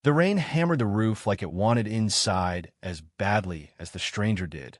The rain hammered the roof like it wanted inside as badly as the stranger did,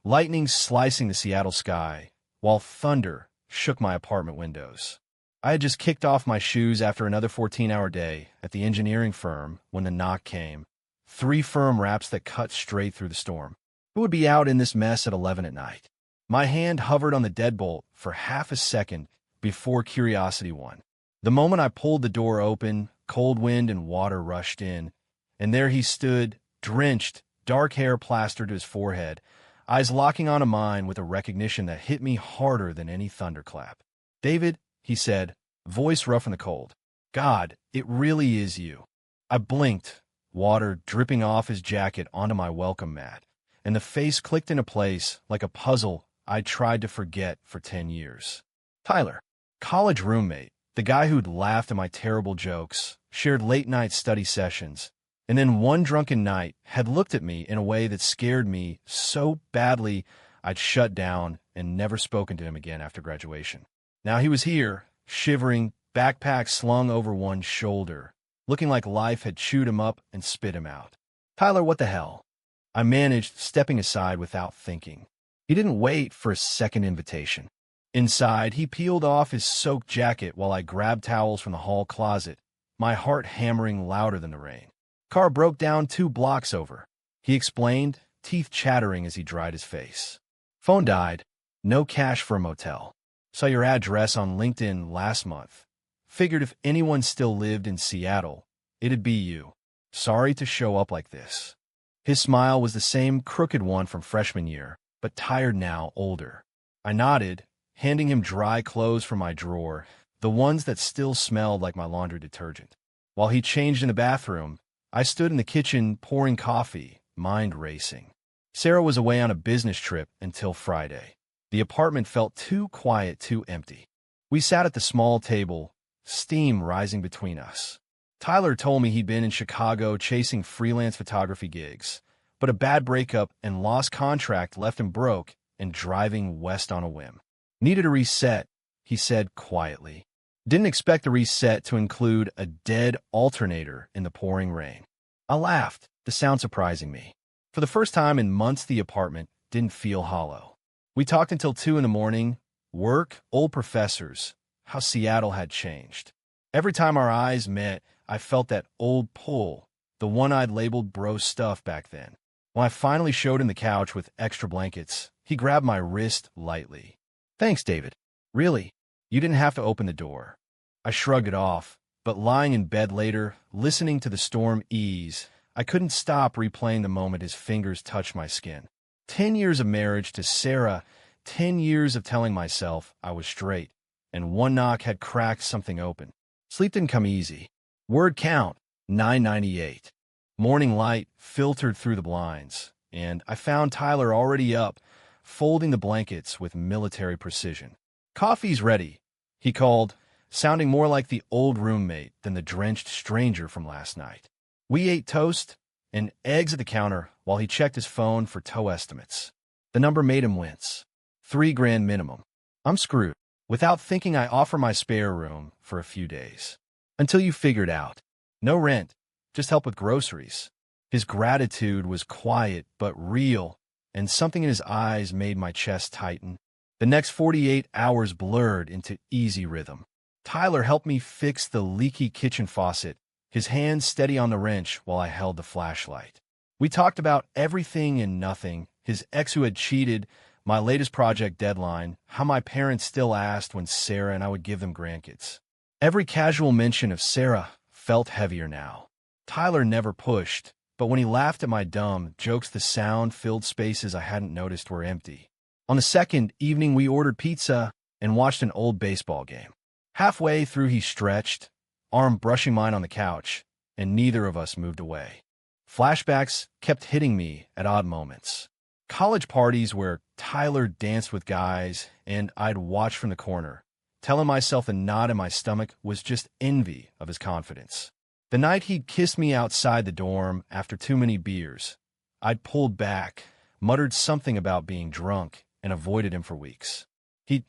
lightning slicing the Seattle sky, while thunder shook my apartment windows. I had just kicked off my shoes after another 14-hour day at the engineering firm when the knock came. 3 firm raps that cut straight through the storm. Who would be out in this mess at 11 at night? My hand hovered on the deadbolt for half a second before curiosity won. The moment I pulled the door open, cold wind and water rushed in, and there he stood, drenched, dark hair plastered to his forehead, eyes locking onto mine with a recognition that hit me harder than any thunderclap. "David," he said, voice rough in the cold. "God, it really is you." I blinked, water dripping off his jacket onto my welcome mat, and the face clicked into place like a puzzle I'd tried to forget for 10 years. Tyler, college roommate, the guy who'd laughed at my terrible jokes, shared late-night study sessions, and then one drunken night had looked at me in a way that scared me so badly I'd shut down and never spoken to him again after graduation. Now he was here, shivering, backpack slung over one shoulder, looking like life had chewed him up and spit him out. "Tyler, what the hell?" I managed, stepping aside without thinking. He didn't wait for a second invitation. Inside, he peeled off his soaked jacket while I grabbed towels from the hall closet, my heart hammering louder than the rain. "Car broke down 2 blocks over," he explained, teeth chattering as he dried his face. "Phone died. No cash for a motel. Saw your address on LinkedIn last month. Figured if anyone still lived in Seattle, it'd be you. Sorry to show up like this." His smile was the same crooked one from freshman year, but tired now, older. I nodded, handing him dry clothes from my drawer, the ones that still smelled like my laundry detergent. While he changed in the bathroom, I stood in the kitchen pouring coffee, mind racing. Sarah was away on a business trip until Friday. The apartment felt too quiet, too empty. We sat at the small table, steam rising between us. Tyler told me he'd been in Chicago chasing freelance photography gigs, but a bad breakup and lost contract left him broke and driving west on a whim. "Needed a reset," he said quietly. Didn't expect the reset to include a dead alternator in the pouring rain. I laughed, the sound surprising me. For the first time in months, the apartment didn't feel hollow. We talked until 2 in the morning, work, old professors, how Seattle had changed. Every time our eyes met, I felt that old pull, the one I'd labeled bro stuff back then. When I finally showed him the couch with extra blankets, he grabbed my wrist lightly. "Thanks, David. Really, you didn't have to open the door." I shrugged it off, but lying in bed later, listening to the storm ease, I couldn't stop replaying the moment his fingers touched my skin. 10 years of marriage to Sarah, 10 years of telling myself I was straight, and one knock had cracked something open. Sleep didn't come easy. Word count, 998. Morning light filtered through the blinds, and I found Tyler already up, folding the blankets with military precision. "Coffee's ready," he called, sounding more like the old roommate than the drenched stranger from last night. We ate toast and eggs at the counter while he checked his phone for tow estimates. The number made him wince. $3,000 minimum. I'm screwed. Without thinking, I offer my spare room for a few days. Until you figure it out. No rent, just help with groceries. His gratitude was quiet but real, and something in his eyes made my chest tighten. The next 48 hours blurred into easy rhythm. Tyler helped me fix the leaky kitchen faucet, his hand steady on the wrench while I held the flashlight. We talked about everything and nothing, his ex who had cheated, my latest project deadline, how my parents still asked when Sarah and I would give them grandkids. Every casual mention of Sarah felt heavier now. Tyler never pushed, but when he laughed at my dumb jokes, the sound-filled spaces I hadn't noticed were empty. On the second evening, we ordered pizza and watched an old baseball game. Halfway through, he stretched, arm brushing mine on the couch, and neither of us moved away. Flashbacks kept hitting me at odd moments. College parties where Tyler danced with guys and I'd watch from the corner, telling myself the knot in my stomach was just envy of his confidence. The night he'd kissed me outside the dorm after too many beers, I'd pulled back, muttered something about being drunk, and avoided him for weeks. He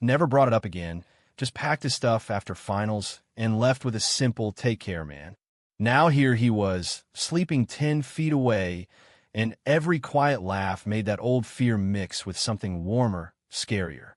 never brought it up again, just packed his stuff after finals and left with a simple "take care, man." Now here he was, sleeping 10 feet away, and every quiet laugh made that old fear mix with something warmer, scarier.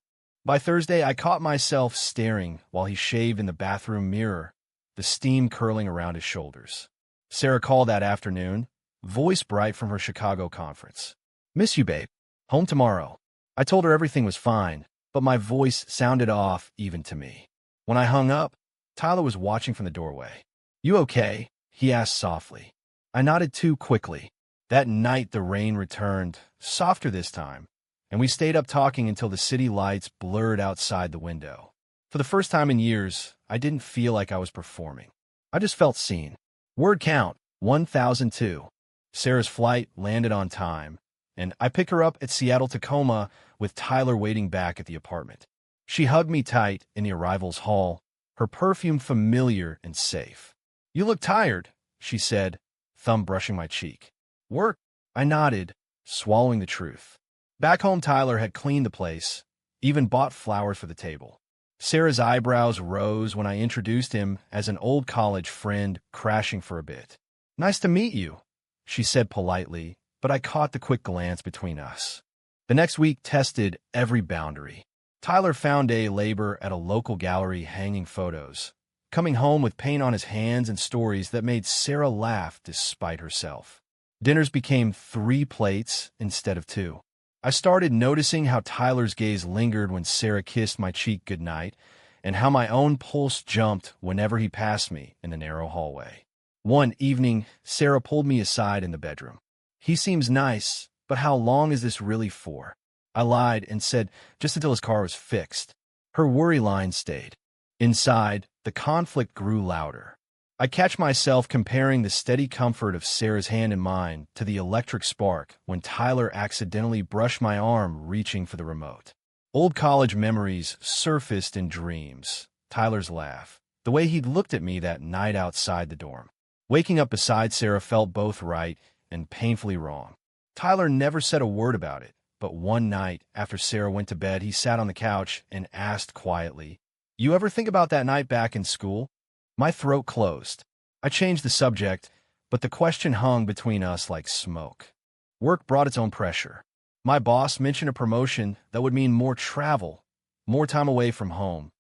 By Thursday, I caught myself staring while he shaved in the bathroom mirror, the steam curling around his shoulders. Sarah called that afternoon, voice bright from her Chicago conference. "Miss you, babe. Home tomorrow." I told her everything was fine, but my voice sounded off even to me. When I hung up, Tyler was watching from the doorway. "You okay?" he asked softly. I nodded too quickly. That night the rain returned, softer this time, and we stayed up talking until the city lights blurred outside the window. For the first time in years, I didn't feel like I was performing. I just felt seen. Word count, 1002. Sarah's flight landed on time, and I picked her up at Seattle-Tacoma with Tyler waiting back at the apartment. She hugged me tight in the arrivals hall, her perfume familiar and safe. "You look tired," she said, thumb brushing my cheek. "Work?" I nodded, swallowing the truth. Back home, Tyler had cleaned the place, even bought flowers for the table. Sarah's eyebrows rose when I introduced him as an old college friend crashing for a bit. "Nice to meet you," she said politely, but I caught the quick glance between us. The next week tested every boundary. Tyler found day labor at a local gallery hanging photos, coming home with paint on his hands and stories that made Sarah laugh despite herself. Dinners became 3 plates instead of 2. I started noticing how Tyler's gaze lingered when Sarah kissed my cheek goodnight, and how my own pulse jumped whenever he passed me in the narrow hallway. One evening, Sarah pulled me aside in the bedroom. "He seems nice, but how long is this really for?" I lied and said just until his car was fixed. Her worry line stayed. Inside, the conflict grew louder. I catch myself comparing the steady comfort of Sarah's hand in mine to the electric spark when Tyler accidentally brushed my arm reaching for the remote. Old college memories surfaced in dreams. Tyler's laugh, the way he'd looked at me that night outside the dorm. Waking up beside Sarah felt both right and painfully wrong. Tyler never said a word about it, but one night after Sarah went to bed, he sat on the couch and asked quietly, "You ever think about that night back in school?" My throat closed. I changed the subject, but the question hung between us like smoke. Work brought its own pressure. My boss mentioned a promotion that would mean more travel, more time away from home,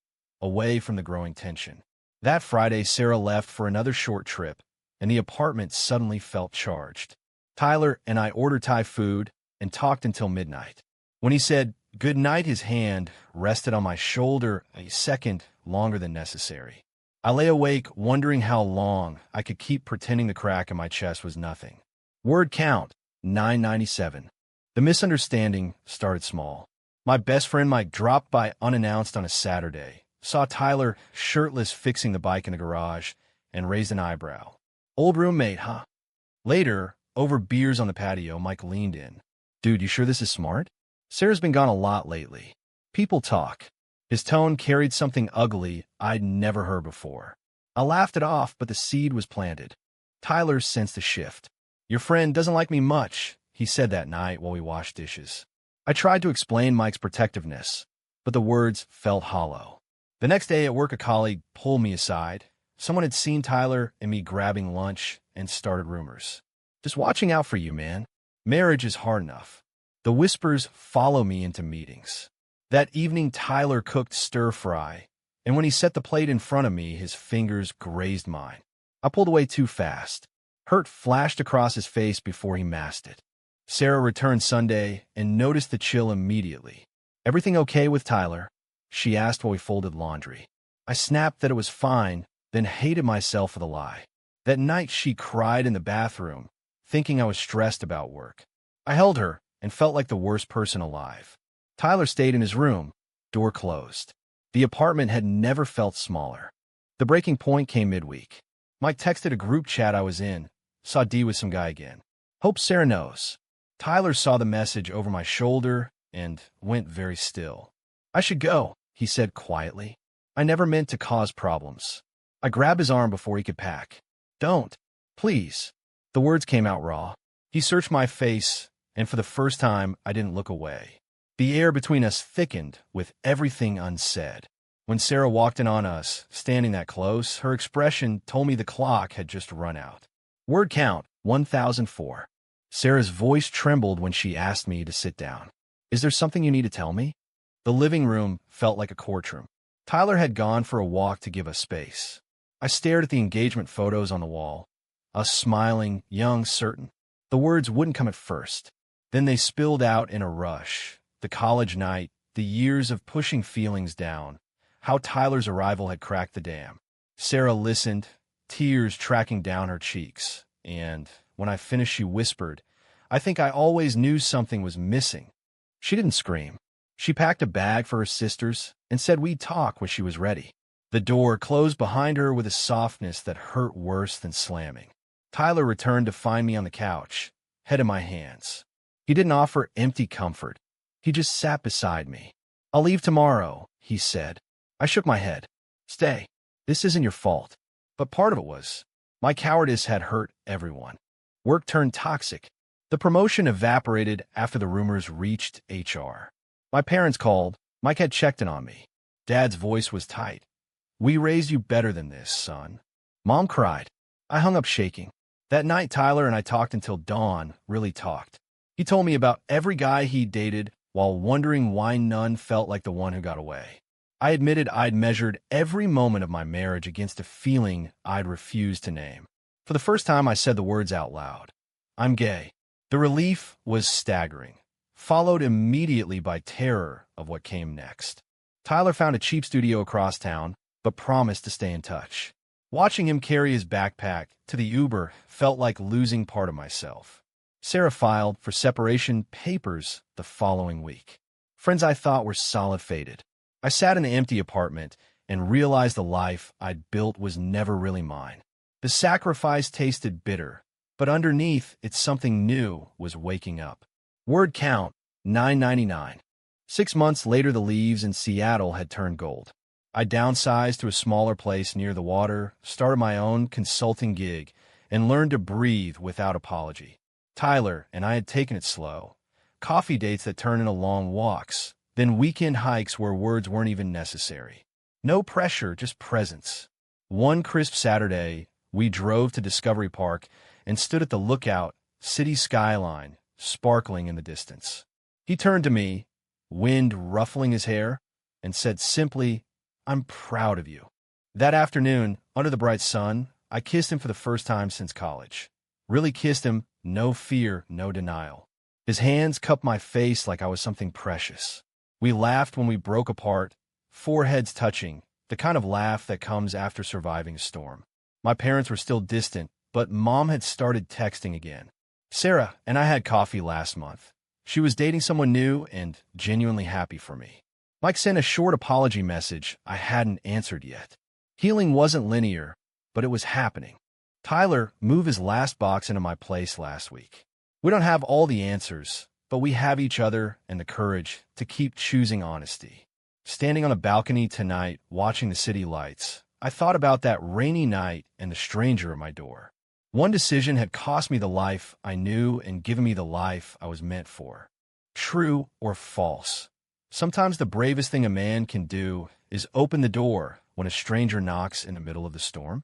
away from the growing tension. That Friday, Sarah left for another short trip, and the apartment suddenly felt charged. Tyler and I ordered Thai food and talked until midnight. When he said good night, his hand rested on my shoulder a second longer than necessary. I lay awake wondering how long I could keep pretending the crack in my chest was nothing. Word count, 997. The misunderstanding started small. My best friend Mike dropped by unannounced on a Saturday, saw Tyler shirtless fixing the bike in the garage, and raised an eyebrow. "Old roommate, huh?" Later, over beers on the patio, Mike leaned in. "Dude, you sure this is smart? Sarah's been gone a lot lately. People talk." His tone carried something ugly I'd never heard before. I laughed it off, but the seed was planted. Tyler sensed a shift. "Your friend doesn't like me much," he said that night while we washed dishes. I tried to explain Mike's protectiveness, but the words felt hollow. The next day at work, a colleague pulled me aside. Someone had seen Tyler and me grabbing lunch and started rumors. "Just watching out for you, man. Marriage is hard enough." The whispers follow me into meetings. That evening, Tyler cooked stir-fry, and when he set the plate in front of me, his fingers grazed mine. I pulled away too fast. Hurt flashed across his face before he masked it. Sarah returned Sunday and noticed the chill immediately. "Everything okay with Tyler?" she asked while we folded laundry. I snapped that it was fine, then hated myself for the lie. That night, she cried in the bathroom, thinking I was stressed about work. I held her and felt like the worst person alive. Tyler stayed in his room, door closed. The apartment had never felt smaller. The breaking point came midweek. Mike texted a group chat I was in, saw D with some guy again. "Hope Sarah knows." Tyler saw the message over my shoulder and went very still. "I should go," he said quietly. I never meant to cause problems. I grabbed his arm before he could pack. "Don't. Please." The words came out raw. He searched my face, and for the first time, I didn't look away. The air between us thickened with everything unsaid. When Sarah walked in on us, standing that close, her expression told me the clock had just run out. Word count, 1004. Sarah's voice trembled when she asked me to sit down. Is there something you need to tell me? The living room felt like a courtroom. Tyler had gone for a walk to give us space. I stared at the engagement photos on the wall. Us smiling, young, certain. The words wouldn't come at first. Then they spilled out in a rush. The college night, the years of pushing feelings down. How Tyler's arrival had cracked the dam. Sarah listened, tears tracking down her cheeks. And when I finished, she whispered, I think I always knew something was missing. She didn't scream. She packed a bag for her sisters and said we'd talk when she was ready. The door closed behind her with a softness that hurt worse than slamming. Tyler returned to find me on the couch, head in my hands. He didn't offer empty comfort. He just sat beside me. I'll leave tomorrow, he said. I shook my head. Stay. This isn't your fault. But part of it was. My cowardice had hurt everyone. Work turned toxic. The promotion evaporated after the rumors reached HR. My parents called. Mike had checked in on me. Dad's voice was tight. We raised you better than this, son. Mom cried. I hung up shaking. That night, Tyler and I talked until dawn, really talked. He told me about every guy he dated while wondering why none felt like the one who got away. I admitted I'd measured every moment of my marriage against a feeling I'd refused to name. For the first time, I said the words out loud. I'm gay. The relief was staggering, followed immediately by terror of what came next. Tyler found a cheap studio across town, but promised to stay in touch. Watching him carry his backpack to the Uber felt like losing part of myself. Sarah filed for separation papers the following week. Friends I thought were solid faded. I sat in the empty apartment and realized the life I'd built was never really mine. The sacrifice tasted bitter, but underneath it something new was waking up. Word count, 999. 6 months later, the leaves in Seattle had turned gold. I downsized to a smaller place near the water, started my own consulting gig, and learned to breathe without apology. Tyler and I had taken it slow. Coffee dates that turned into long walks, then weekend hikes where words weren't even necessary. No pressure, just presence. One crisp Saturday, we drove to Discovery Park and stood at the lookout, city skyline, sparkling in the distance. He turned to me, wind ruffling his hair, and said simply, I'm proud of you. That afternoon, under the bright sun, I kissed him for the first time since college. Really kissed him, no fear, no denial. His hands cupped my face like I was something precious. We laughed when we broke apart, foreheads touching, the kind of laugh that comes after surviving a storm. My parents were still distant, but Mom had started texting again. Sarah and I had coffee last month. She was dating someone new and genuinely happy for me. Mike sent a short apology message I hadn't answered yet. Healing wasn't linear, but it was happening. Tyler moved his last box into my place last week. We don't have all the answers, but we have each other and the courage to keep choosing honesty. Standing on a balcony tonight, watching the city lights, I thought about that rainy night and the stranger at my door. One decision had cost me the life I knew and given me the life I was meant for. True or false? Sometimes the bravest thing a man can do is open the door when a stranger knocks in the middle of the storm.